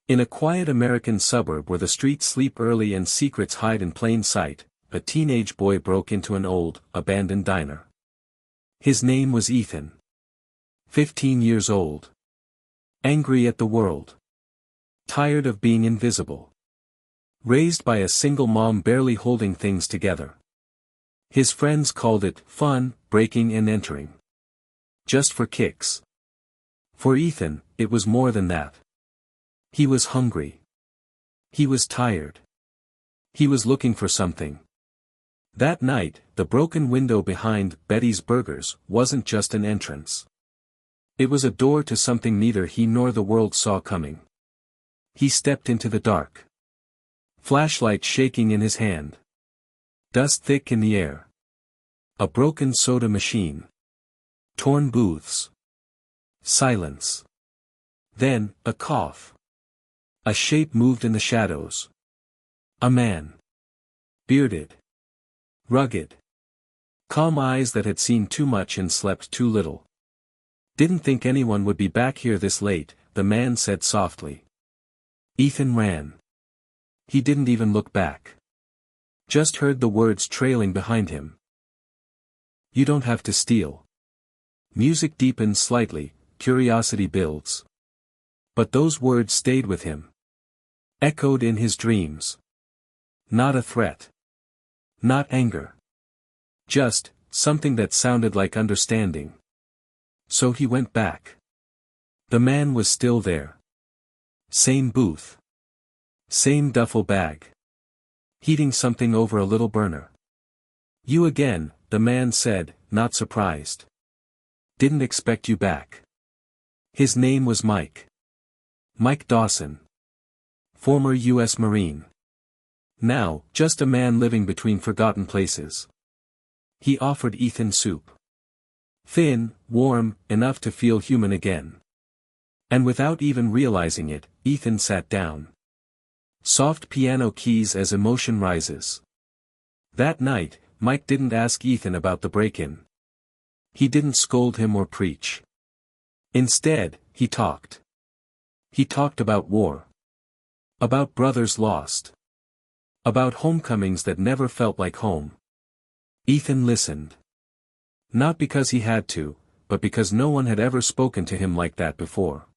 In a quiet American suburb where the streets sleep early and secrets hide in plain sight, a teenage boy broke into an old, abandoned diner. His name was Ethan. 15 years old. Angry at the world. Tired of being invisible. Raised by a single mom barely holding things together. His friends called it fun, breaking and entering. Just for kicks. For Ethan, it was more than that. He was hungry. He was tired. He was looking for something. That night, the broken window behind Betty's Burgers wasn't just an entrance. It was a door to something neither he nor the world saw coming. He stepped into the dark. Flashlight shaking in his hand. Dust thick in the air. A broken soda machine. Torn booths. Silence. Then, a cough. A shape moved in the shadows. A man. Bearded. Rugged. Calm eyes that had seen too much and slept too little. Didn't think anyone would be back here this late, the man said softly. Ethan ran. He didn't even look back. Just heard the words trailing behind him. You don't have to steal. Music deepens slightly, curiosity builds. But those words stayed with him. Echoed in his dreams. Not a threat. Not anger. Just, something that sounded like understanding. So he went back. The man was still there. Same booth. Same duffel bag. Heating something over a little burner. You again, the man said, not surprised. Didn't expect you back. His name was Mike. Mike Dawson. Former U.S. Marine. Now, just a man living between forgotten places. He offered Ethan soup. Thin, warm, enough to feel human again. And without even realizing it, Ethan sat down. Soft piano keys as emotion rises. That night, Mike didn't ask Ethan about the break-in. He didn't scold him or preach. Instead, he talked. He talked about war. About brothers lost. About homecomings that never felt like home. Ethan listened. Not because he had to, but because no one had ever spoken to him like that before.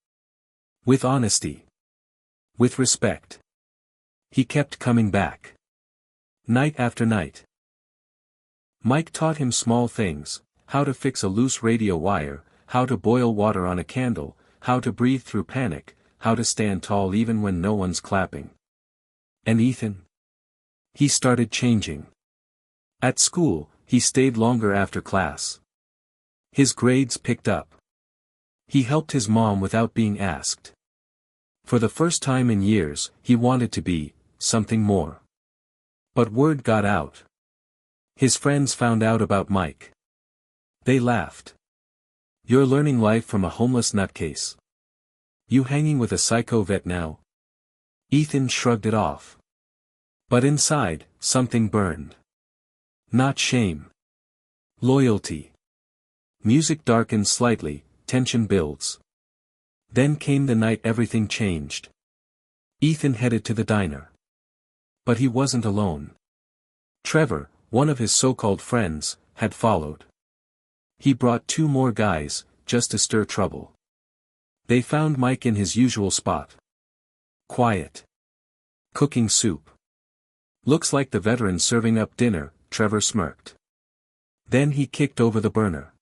With honesty. With respect. He kept coming back. Night after night. Mike taught him small things, how to fix a loose radio wire, how to boil water on a candle, how to breathe through panic, how to stand tall even when no one's clapping. And Ethan? He started changing. At school, he stayed longer after class. His grades picked up. He helped his mom without being asked. For the first time in years, he wanted to be something more. But word got out. His friends found out about Mike. They laughed. You're learning life from a homeless nutcase. You hanging with a psycho vet now? Ethan shrugged it off. But inside, something burned. Not shame. Loyalty. Music darkens slightly, tension builds. Then came the night everything changed. Ethan headed to the diner. But he wasn't alone. Trevor, one of his so-called friends, had followed. He brought 2 more guys, just to stir trouble. They found Mike in his usual spot. Quiet. Cooking soup. Looks like the veteran serving up dinner, Trevor smirked. Then he kicked over the burner.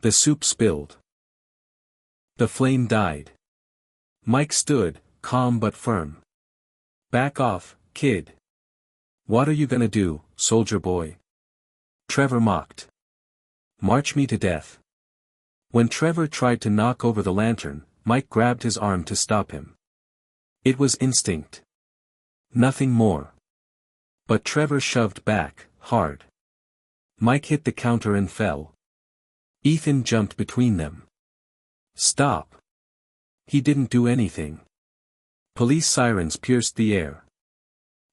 The soup spilled. The flame died. Mike stood, calm but firm. Back off, kid. What are you gonna do, soldier boy? Trevor mocked. March me to death. When Trevor tried to knock over the lantern, Mike grabbed his arm to stop him. It was instinct. Nothing more. But Trevor shoved back, hard. Mike hit the counter and fell. Ethan jumped between them. Stop. He didn't do anything. Police sirens pierced the air.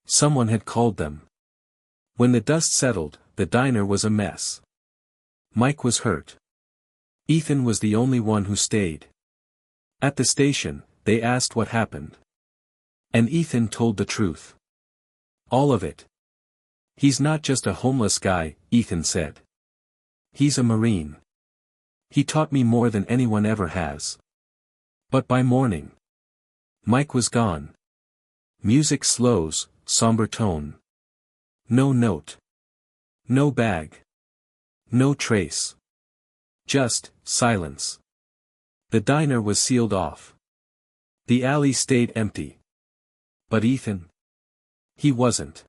Someone had called them. When the dust settled, the diner was a mess. Mike was hurt. Ethan was the only one who stayed. At the station, they asked what happened. And Ethan told the truth. All of it. He's not just a homeless guy, Ethan said. He's a Marine. He taught me more than anyone ever has. But by morning, Mike was gone. Music slows, somber tone. No note. No bag. No trace. Just silence. The diner was sealed off. The alley stayed empty. But Ethan? He wasn't.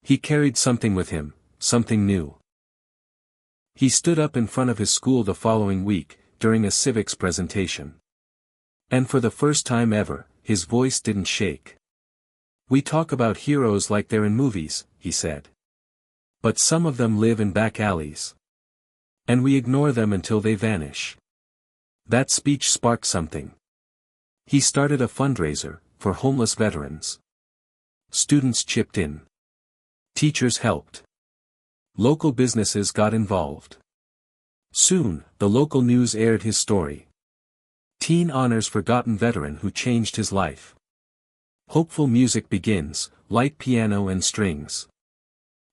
He carried something with him, something new. He stood up in front of his school the following week, during a civics presentation. And for the first time ever, his voice didn't shake. We talk about heroes like they're in movies, he said. But some of them live in back alleys. And we ignore them until they vanish. That speech sparked something. He started a fundraiser, for homeless veterans. Students chipped in. Teachers helped. Local businesses got involved. Soon, the local news aired his story. Teen honors forgotten veteran who changed his life. Hopeful music begins, light piano and strings.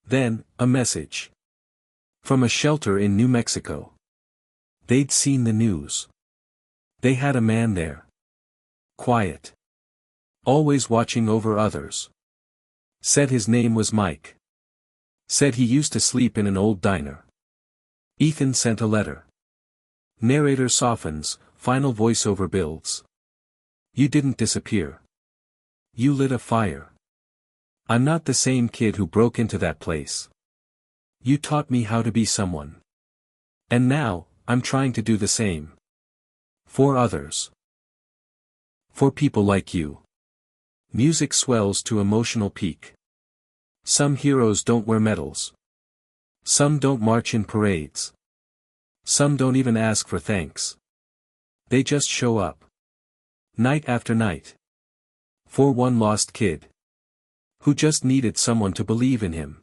Then, a message. From a shelter in New Mexico. They'd seen the news. They had a man there. Quiet. Always watching over others. Said his name was Mike. Said he used to sleep in an old diner. Ethan sent a letter. Narrator softens, final voiceover builds. You didn't disappear. You lit a fire. I'm not the same kid who broke into that place. You taught me how to be someone. And now, I'm trying to do the same. For others. For people like you. Music swells to emotional peak. Some heroes don't wear medals. Some don't march in parades. Some don't even ask for thanks. They just show up. Night after night. For one lost kid. Who just needed someone to believe in him.